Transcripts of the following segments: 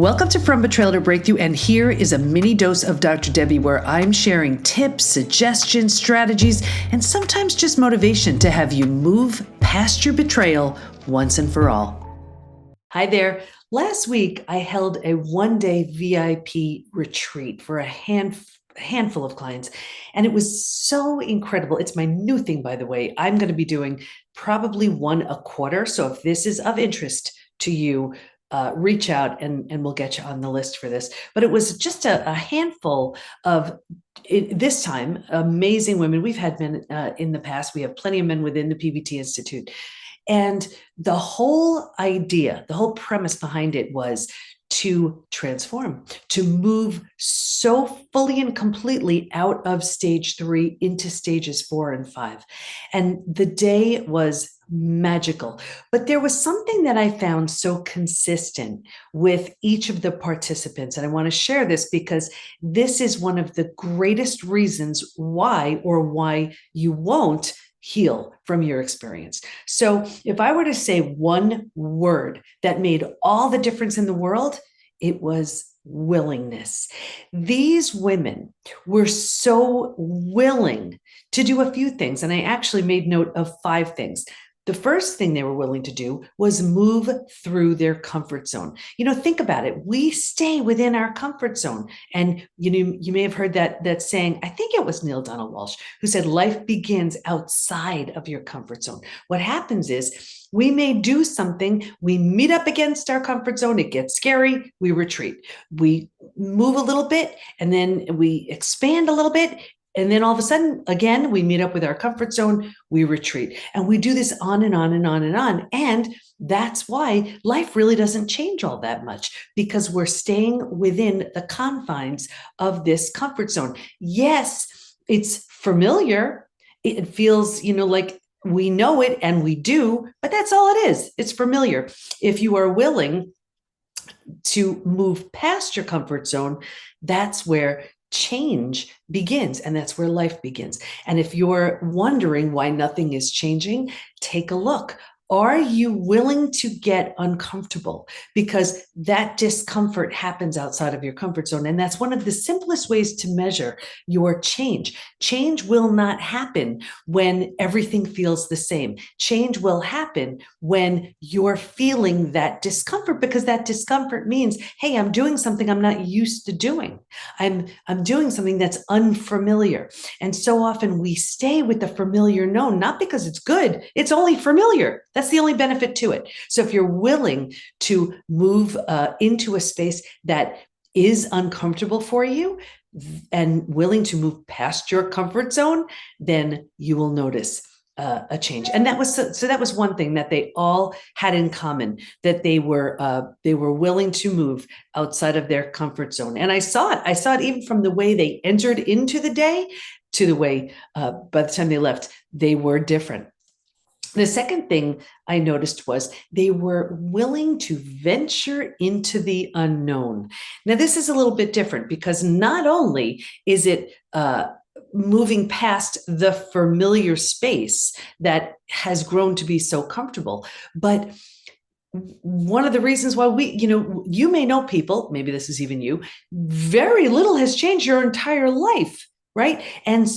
Welcome to From Betrayal to Breakthrough, and here is a mini dose of Dr. Debbie where I'm sharing tips, suggestions, strategies, and sometimes just motivation to have you move past your betrayal once and for all. Hi there. Last week, I held a one-day VIP retreat for a handful of clients, and it was so incredible. It's my new thing, by the way. I'm going to be doing probably one a quarter, so if this is of interest to you, reach out and we'll get you on the list for this. But it was just a handful of, this time, amazing women. We've had men in the past. We have plenty of men within the PBT Institute. And the whole idea, the whole premise behind it was to transform, to move so fully and completely out of stage 3 into stages 4 and 5. And the day was magical. But there was something that I found so consistent with each of the participants. And I want to share this because this is one of the greatest reasons why you won't heal from your experience. So if I were to say one word that made all the difference in the world, it was willingness. These women were so willing to do a few things. And I actually made note of 5 things. The first thing they were willing to do was move through their comfort zone. Think about it. We stay within our comfort zone. And you may have heard that saying, I think it was Neale Donald Walsch, who said, life begins outside of your comfort zone. What happens is we may do something, we meet up against our comfort zone, it gets scary, we retreat. We move a little bit, and then we expand a little bit, and then all of a sudden, again, we meet up with our comfort zone, we retreat. And we do this on and on and on and on. And that's why life really doesn't change all that much, because we're staying within the confines of this comfort zone. Yes, it's familiar. It feels, like we know it and we do, but that's all it is. It's familiar. If you are willing to move past your comfort zone, that's where change begins, and that's where life begins. And if you're wondering why nothing is changing, take a look. Are you willing to get uncomfortable? Because that discomfort happens outside of your comfort zone. And that's one of the simplest ways to measure your change. Change will not happen when everything feels the same. Change will happen when you're feeling that discomfort, because that discomfort means, hey, I'm doing something I'm not used to doing. I'm doing something that's unfamiliar. And so often we stay with the familiar known, not because it's good, it's only familiar. That's the only benefit to it. So if you're willing to move into a space that is uncomfortable for you and willing to move past your comfort zone, then you will notice a change. And that was one thing that they all had in common, that they were willing to move outside of their comfort zone. And I saw it even from the way they entered into the day to the way by the time they left, they were different. The second thing I noticed was they were willing to venture into the unknown. Now, this is a little bit different, because not only is it moving past the familiar space that has grown to be so comfortable, but one of the reasons why you may know people, maybe this is even you, very little has changed your entire life. Right. And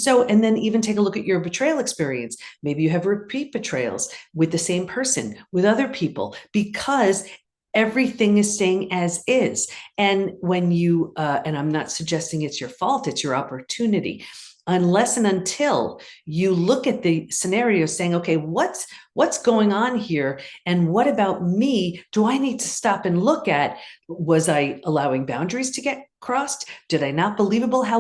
then even take a look at your betrayal experience. Maybe you have repeat betrayals with the same person, with other people, because everything is staying as is. And when you, and I'm not suggesting it's your fault, it's your opportunity. Unless and until you look at the scenario saying, okay, what's going on here? And what about me do I need to stop and look at? Was I allowing boundaries to get crossed? Did I not believe how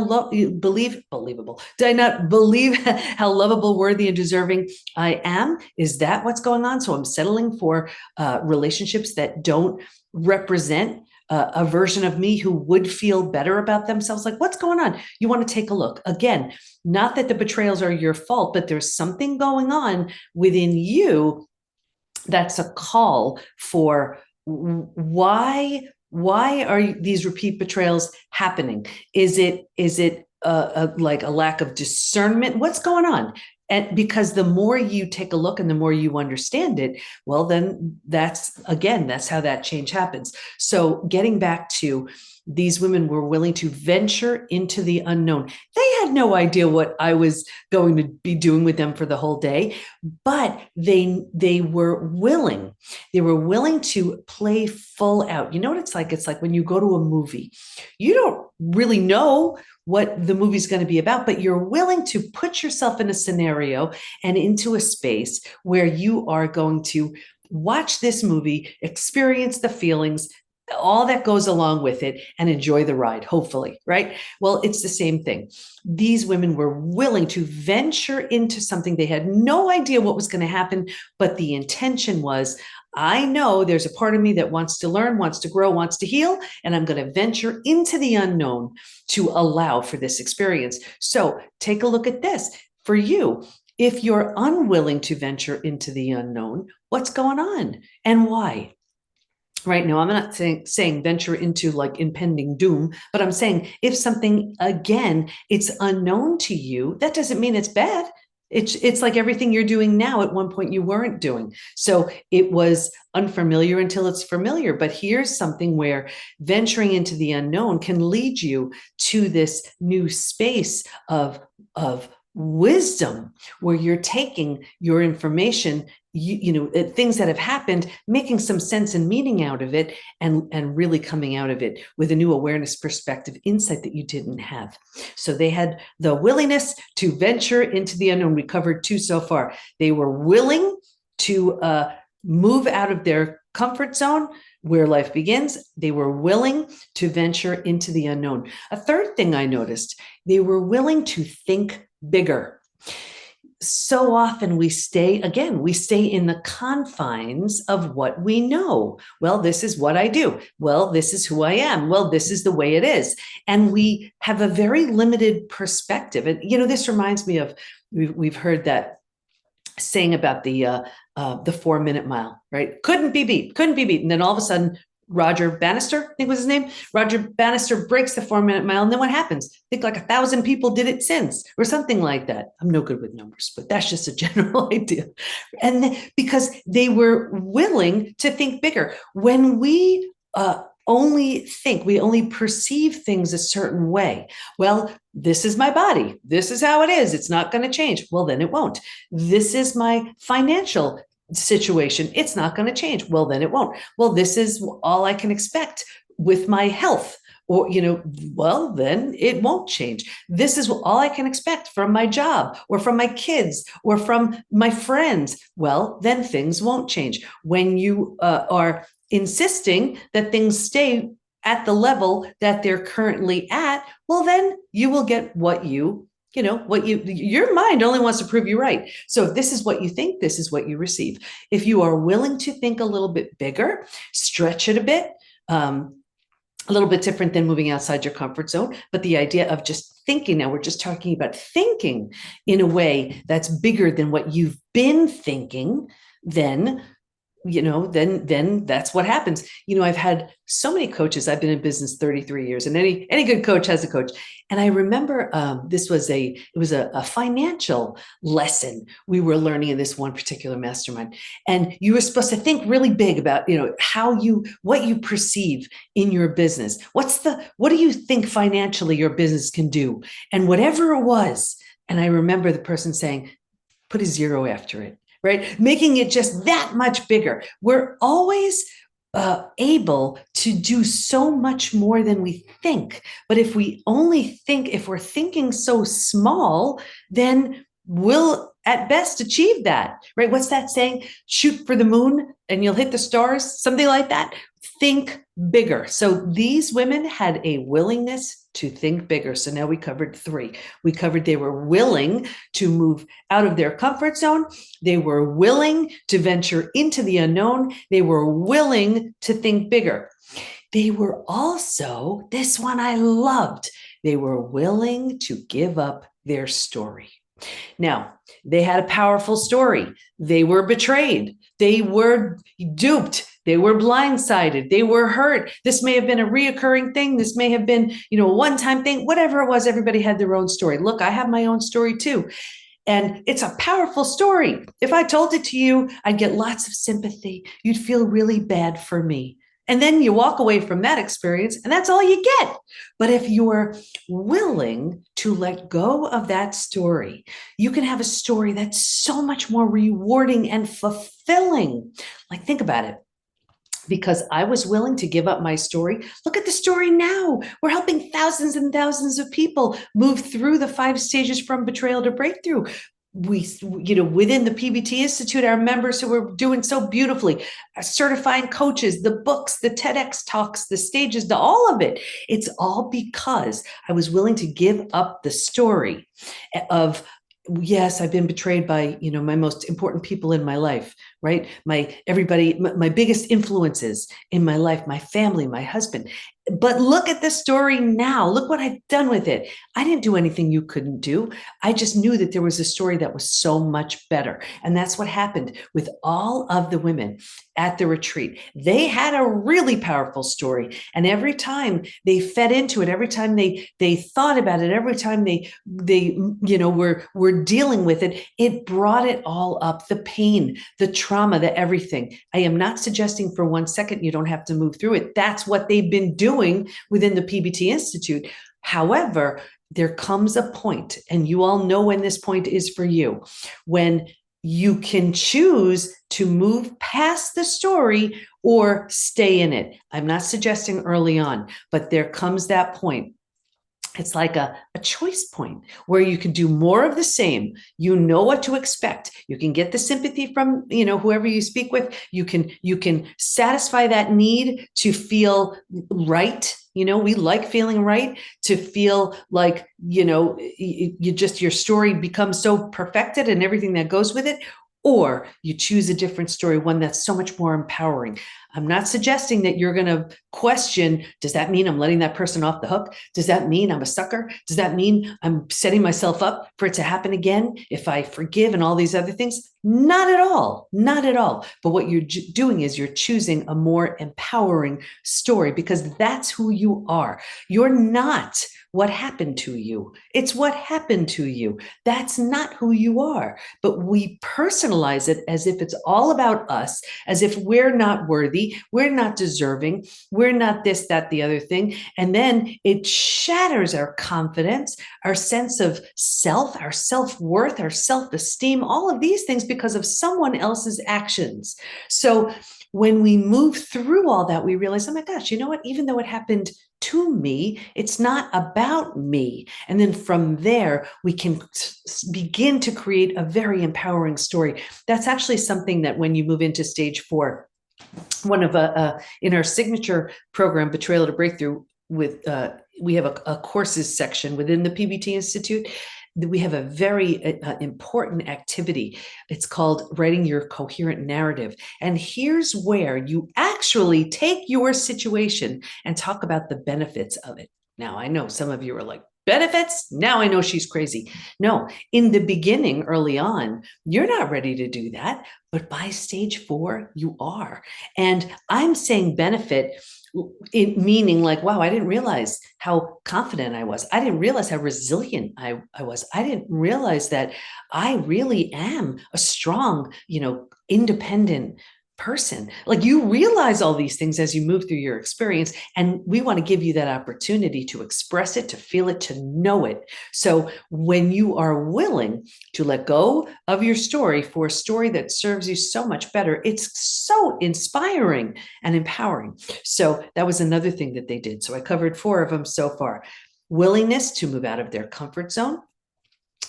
lovable, worthy, and deserving I am? Is that what's going on? So I'm settling for relationships that don't represent a version of me who would feel better about themselves. Like, what's going on? You want to take a look. Again, not that the betrayals are your fault, but there's something going on within you that's a call for why are these repeat betrayals happening? Is it like a lack of discernment? What's going on? And because the more you take a look and the more you understand it, well, then that's how that change happens. So getting back to, these women were willing to venture into the unknown. They had no idea what I was going to be doing with them for the whole day, but they were willing. They were willing to play full out. You know what it's like? It's like when you go to a movie, you don't really know what the movie's going to be about, but you're willing to put yourself in a scenario and into a space where you are going to watch this movie, experience the feelings, all that goes along with it, and enjoy the ride, hopefully, right? Well, it's the same thing. These women were willing to venture into something. They had no idea what was going to happen, but the intention was, I know there's a part of me that wants to learn, wants to grow, wants to heal, and I'm going to venture into the unknown to allow for this experience. So take a look at this. For you, if you're unwilling to venture into the unknown, what's going on and why? Right now, I'm not saying venture into like impending doom, but I'm saying if something, again, it's unknown to you, that doesn't mean it's bad. It's like everything you're doing now, at one point you weren't doing. So it was unfamiliar until it's familiar. But here's something where venturing into the unknown can lead you to this new space of wisdom, where you're taking your information, things that have happened, making some sense and meaning out of it, and really coming out of it with a new awareness, perspective, insight that you didn't have. So they had the willingness to venture into the unknown. We covered two so far. They were willing to move out of their comfort zone where life begins. They were willing to venture into the unknown. A third thing I noticed, they were willing to think bigger. So often we stay in the confines of what we know. Well, this is what I do. Well, this is who I am. Well, this is the way it is. And we have a very limited perspective. And, this reminds me of, we've heard that saying about the 4-minute mile, right? Couldn't be beat. And then all of a sudden, Roger Bannister, I think was his name. Roger Bannister breaks the 4-minute mile. And then what happens? I think like 1,000 people did it since, or something like that. I'm no good with numbers, but that's just a general idea. And because they were willing to think bigger. When we we only perceive things a certain way. Well, this is my body. This is how it is. It's not going to change. Well, then it won't. This is my financial situation. It's not going to change. Well, then it won't. Well, this is all I can expect with my health. Or, well, then it won't change. This is all I can expect from my job or from my kids or from my friends. Well, then things won't change. When you are insisting that things stay at the level that they're currently at, well, then you will get your mind only wants to prove you right. So if this is what you think, this is what you receive. If you are willing to think a little bit bigger, stretch it a bit, a little bit different than moving outside your comfort zone, but the idea of just thinking, now we're just talking about thinking in a way that's bigger than what you've been thinking, then that's what happens. I've had so many coaches. I've been in business 33 years, and any good coach has a coach. And I remember it was a financial lesson we were learning in this one particular mastermind. And you were supposed to think really big about, what you perceive in your business. What do you think financially your business can do? And whatever it was. And I remember the person saying, put a 0 after it. Right? Making it just that much bigger. We're always able to do so much more than we think. But if we're thinking so small, then we'll at best achieve that, right? What's that saying? Shoot for the moon and you'll hit the stars, something like that. Think bigger. So these women had a willingness to think bigger. So now we covered 3. We covered they were willing to move out of their comfort zone. They were willing to venture into the unknown. They were willing to think bigger. They were also, this one I loved, they were willing to give up their story. Now, they had a powerful story. They were betrayed. They were duped. They were blindsided. They were hurt. This may have been a reoccurring thing. This may have been, a one-time thing. Whatever it was, everybody had their own story. Look, I have my own story too. And it's a powerful story. If I told it to you, I'd get lots of sympathy. You'd feel really bad for me. And then you walk away from that experience, and that's all you get. But if you're willing to let go of that story, you can have a story that's so much more rewarding and fulfilling. Like, think about it. Because I was willing to give up my story. Look at the story now. We're helping thousands and thousands of people move through the 5 stages from betrayal to breakthrough. We, within the PBT Institute, our members who are doing so beautifully, certifying coaches, the books, the TEDx talks, the stages, all of it. It's all because I was willing to give up the story of, yes, I've been betrayed by, my most important people in my life, right? My biggest influences in my life, my family, my husband. But look at the story now. Look what I've done with it. I didn't do anything you couldn't do. I just knew that there was a story that was so much better. And that's what happened with all of the women at the retreat. They had a really powerful story. And every time they fed into it, every time they thought about it, every time they were dealing with it, it brought it all up, the pain, the trauma, the everything. I am not suggesting for 1 second you don't have to move through it. That's what they've been doing within the PBT Institute. However, there comes a point, and you all know when this point is for you, when you can choose to move past the story or stay in it. I'm not suggesting early on, but there comes that point. It's like a choice point where you can do more of the same. You know what to expect. You can get the sympathy from, whoever you speak with. You can satisfy that need to feel right. We like feeling right, to feel like, your story becomes so perfected and everything that goes with it. Or you choose a different story, one that's so much more empowering. I'm not suggesting that you're going to question, does that mean I'm letting that person off the hook? Does that mean I'm a sucker? Does that mean I'm setting myself up for it to happen again if I forgive and all these other things? Not at all. Not at all. But what you're doing is you're choosing a more empowering story, because that's who you are. You're not what happened to you. It's what happened to you. That's not who you are. But we personalize it as if it's all about us, as if we're not worthy, we're not deserving, we're not this, that, the other thing. And then it shatters our confidence, our sense of self, our self-worth, our self-esteem, all of these things because of someone else's actions. So when we move through all that, we realize, oh my gosh, you know what? Even though it happened to me, it's not about me. And then from there, we can begin to create a very empowering story. That's actually something that when you move into stage 4, one of in our signature program, Betrayal to Breakthrough, with we have a courses section within the PBT Institute. We have a very important activity. It's called writing your coherent narrative. And here's where you actually take your situation and talk about the benefits of it. Now, I know some of you are like, benefits? Now I know she's crazy. No, in the beginning, early on, you're not ready to do that. But by stage 4, you are. And I'm saying benefit, meaning like, wow, I didn't realize how confident I was. I didn't realize how resilient I was. I didn't realize that I really am a strong, independent person. Like, you realize all these things as you move through your experience, and we want to give you that opportunity to express it, to feel it, to know it. So when you are willing to let go of your story for a story that serves you so much better, it's so inspiring and empowering. So that was another thing that they did. So I covered 4 of them so far. Willingness to move out of their comfort zone,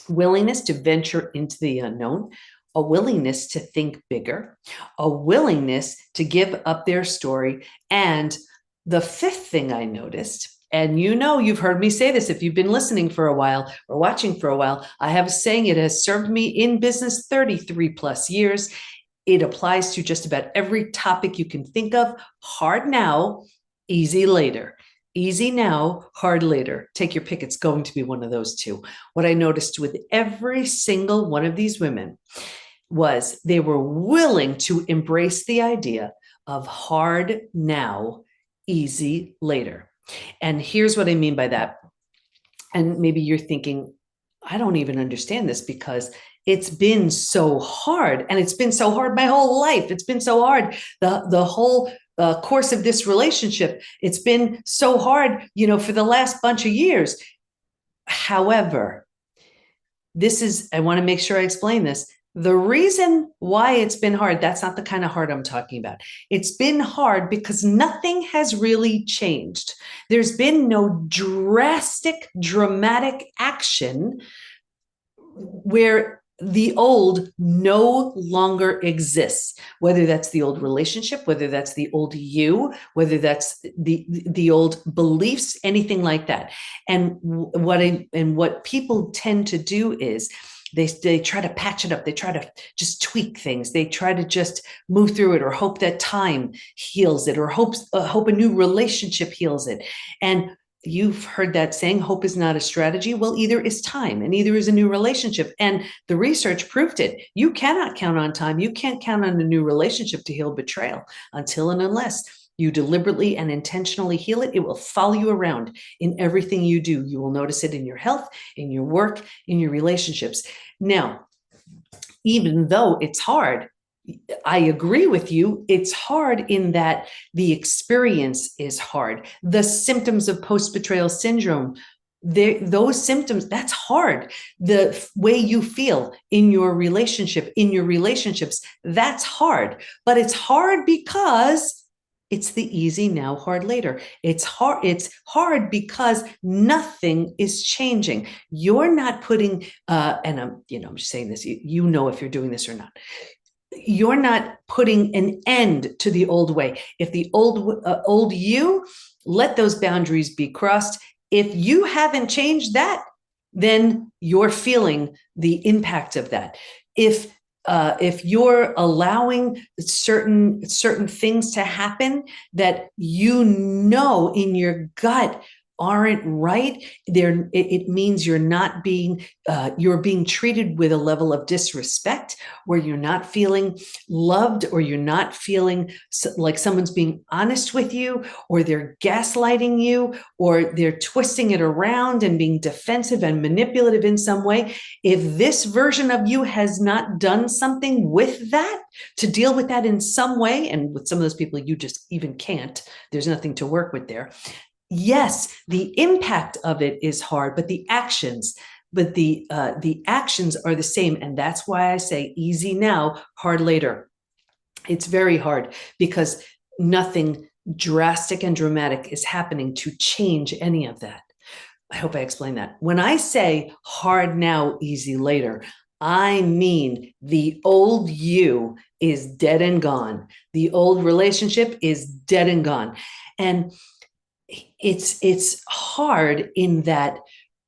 willingness to venture into the unknown, a willingness to think bigger, a willingness to give up their story. And the 5th thing I noticed, and you've heard me say this if you've been listening for a while or watching for a while, I have a saying, it has served me in business 33 plus years. It applies to just about every topic you can think of. Hard now, easy later. Easy now, hard later. Take your pick. It's going to be one of those 2. What I noticed with every single one of these women was they were willing to embrace the idea of hard now, easy later. And here's what I mean by that. And maybe you're thinking, I don't even understand this because it's been so hard, and it's been so hard my whole life. It's been so hard the whole course of this relationship. It's been so hard, for the last bunch of years. However, I want to make sure I explain this. The reason why it's been hard, that's not the kind of hard I'm talking about. It's been hard because nothing has really changed. There's been no drastic, dramatic action where the old no longer exists, whether that's the old relationship, whether that's the old you, whether that's the old beliefs, anything like that. And what people tend to do is they try to patch it up. They try to just tweak things. They try to just move through it, or hope that time heals it, or hope a new relationship heals it. And you've heard that saying, hope is not a strategy. Well, either is time, and either is a new relationship. And the research proved it. You cannot count on time. You can't count on a new relationship to heal betrayal until and unless you deliberately and intentionally heal it. It will follow you around in everything you do. You will notice it in your health, in your work, in your relationships. Now, even though it's hard, I agree with you. It's hard in that the experience is hard. The symptoms of post-betrayal syndrome, those symptoms, that's hard. The way you feel in your relationship, in your relationships, that's hard. But it's hard because it's the easy now, hard later. It's hard because nothing is changing. You're not putting, and I'm just saying this, you know if you're doing this or not. You're not putting an end to the old way. If the old you, let those boundaries be crossed. If you haven't changed that, then you're feeling the impact of that. If you're allowing certain things to happen that in your gut aren't right, it means you're not being you're being treated with a level of disrespect, where you're not feeling loved, or you're not feeling like someone's being honest with you, or they're gaslighting you, or they're twisting it around and being defensive and manipulative in some way. If this version of you has not done something with that, to deal with that in some way, and with some of those people you just even can't, there's nothing to work with there. Yes, the impact of it is hard, but the actions are the same. And that's why I say easy now, hard later. It's very hard because nothing drastic and dramatic is happening to change any of that. I hope I explained that. When I say hard now, easy later, I mean the old you is dead and gone. The old relationship is dead and gone. And it's hard in that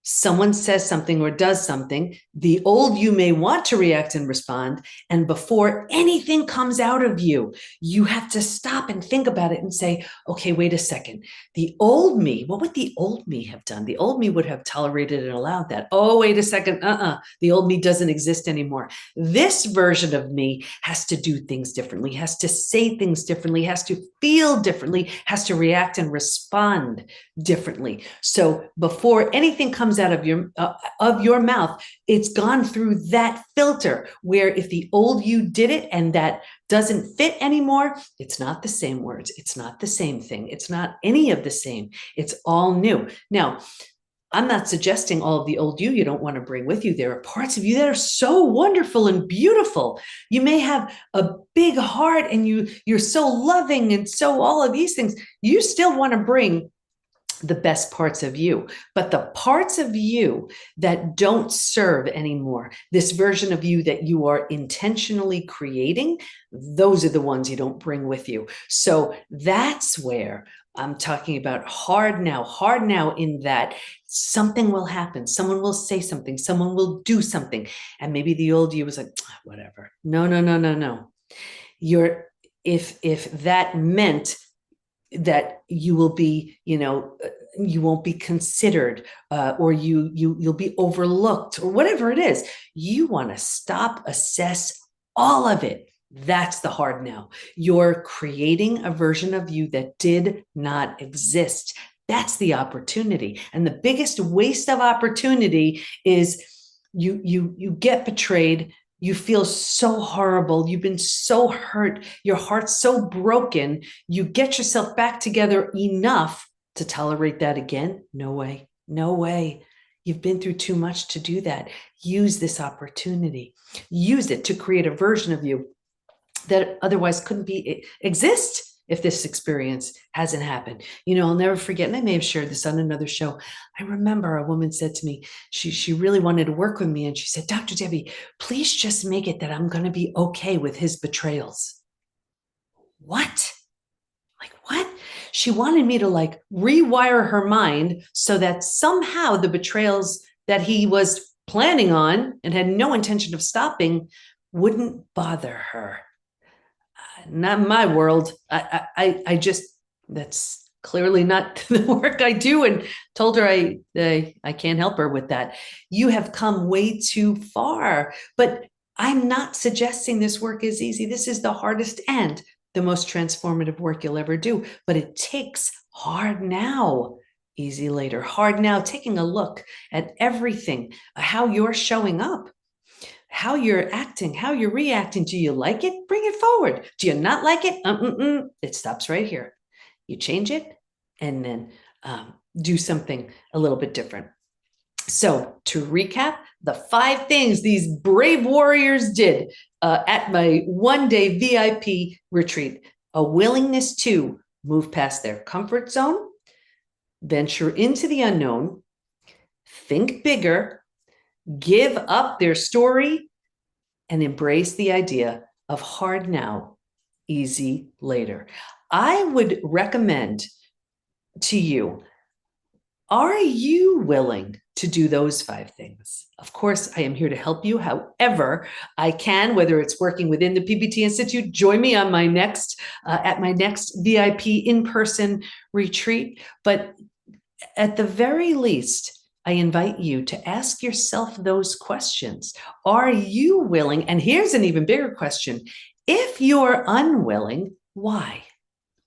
someone says something or does something, the old you may want to react and respond, and before anything comes out of you, you have to stop and think about it and say, okay, wait a second. The old me, what would the old me have done? The old me would have tolerated and allowed that. Oh, wait a second. The old me doesn't exist anymore. This version of me has to do things differently, has to say things differently, has to feel differently, has to react and respond differently. So before anything comes out of your mouth, it's gone through that filter, where if the old you did it and that doesn't fit anymore, it's not the same words, it's not the same thing, it's not any of the same, it's all new. Now, I'm not suggesting all of the old you don't want to bring with you. There are parts of you that are so wonderful and beautiful. You may have a big heart and you're so loving and so all of these things. You still want to bring the best parts of you, but the parts of you that don't serve anymore, this version of you that you are intentionally creating, those are the ones you don't bring with you. So that's where I'm talking about hard now in that something will happen. Someone will say something, someone will do something. And maybe the old you was like, whatever. No. If that meant that you will be, you won't be considered, or you'll be overlooked, or whatever it is, you want to stop, assess all of it. That's the hard now. You're creating a version of you that did not exist. That's the opportunity. And the biggest waste of opportunity is You get betrayed. You feel so horrible. You've been so hurt. Your heart's so broken. You get yourself back together enough to tolerate that again? No way. No way. You've been through too much to do that. Use this opportunity. Use it to create a version of you that otherwise couldn't exist if this experience hasn't happened. I'll never forget, and I may have shared this on another show. I remember a woman said to me, she really wanted to work with me, and she said, Dr. Debbie, please just make it that I'm going to be okay with his betrayals. What? Like, what? She wanted me to rewire her mind so that somehow the betrayals that he was planning on and had no intention of stopping wouldn't bother her. Not my world. I just, that's clearly not the work I do, and told her I can't help her with that. You have come way too far, but I'm not suggesting this work is easy. This is the hardest and the most transformative work you'll ever do, but it takes hard now, easy later. Hard now, taking a look at everything, how you're showing up, how you're acting, how you're reacting. Do you like it? Bring it forward. Do you not like it? It stops right here. You change it and then do something a little bit different. So to recap, the 5 things these brave warriors did at my one-day VIP retreat: a willingness to move past their comfort zone, venture into the unknown, think bigger, give up their story, and embrace the idea of hard now, easy later. I would recommend to you, are you willing to do those 5 things? Of course, I am here to help you however I can, whether it's working within the PBT Institute. Join me on my next, at my next VIP in-person retreat. But at the very least, I invite you to ask yourself those questions. Are you willing? And here's an even bigger question. If you're unwilling, why?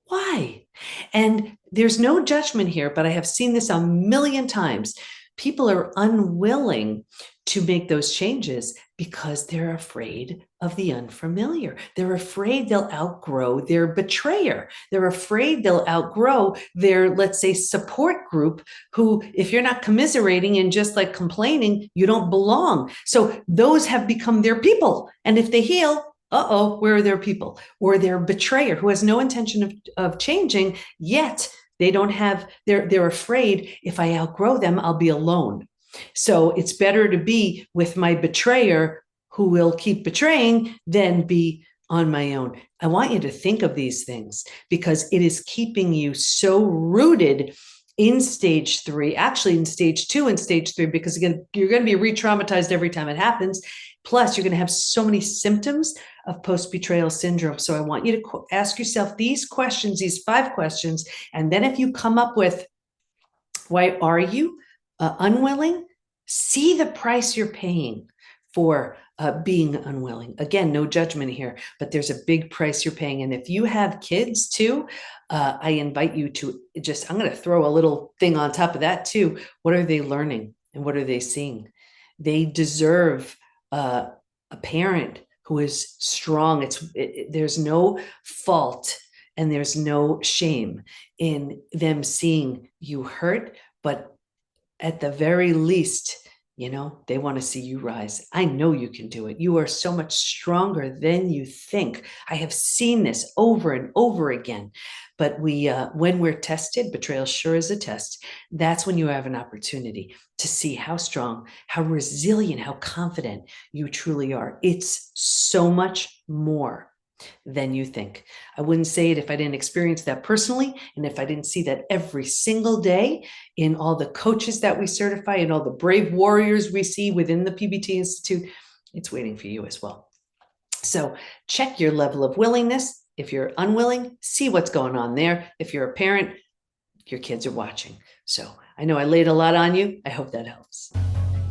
Why? And there's no judgment here, but I have seen this a million times. People are unwilling to make those changes because they're afraid of the unfamiliar. They're afraid they'll outgrow their betrayer. They're afraid they'll outgrow their, let's say, support group, who, if you're not commiserating and just complaining, you don't belong. So those have become their people. And if they heal, where are their people? Or their betrayer, who has no intention of changing, yet they don't have, they're afraid, if I outgrow them, I'll be alone. So it's better to be with my betrayer, who will keep betraying, than be on my own. I want you to think of these things, because it is keeping you so rooted in stage 3, actually in stage 2 and stage 3, because again, you're going to be re-traumatized every time it happens. Plus, you're going to have so many symptoms of post-betrayal syndrome. So I want you to ask yourself these questions, these 5 questions. And then if you come up with, why are you unwilling? See the price you're paying for being unwilling. Again, no judgment here, but there's a big price you're paying. And if you have kids too, I invite you to I'm going to throw a little thing on top of that too. What are they learning and what are they seeing? They deserve a parent who is strong. There's no fault and there's no shame in them seeing you hurt, but at the very least, they want to see you rise. I know you can do it. You are so much stronger than you think. I have seen this over and over again. But when we're tested, betrayal sure is a test. That's when you have an opportunity to see how strong, how resilient, how confident you truly are. It's so much more than you think. I wouldn't say it if I didn't experience that personally, and if I didn't see that every single day in all the coaches that we certify and all the brave warriors we see within the PBT Institute. It's waiting for you as well. So check your level of willingness. If you're unwilling, see what's going on there. If you're a parent, your kids are watching. So I know I laid a lot on you. I hope that helps.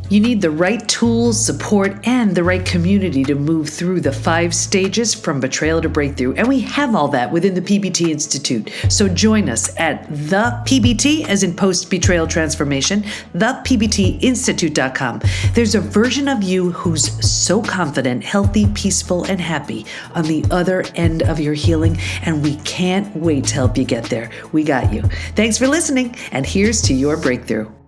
You need the right tools, support, and the right community to move through the 5 stages from betrayal to breakthrough. And we have all that within the PBT Institute. So join us at the PBT, as in post-betrayal transformation, thepbtinstitute.com. There's a version of you who's so confident, healthy, peaceful, and happy on the other end of your healing. And we can't wait to help you get there. We got you. Thanks for listening. And here's to your breakthrough.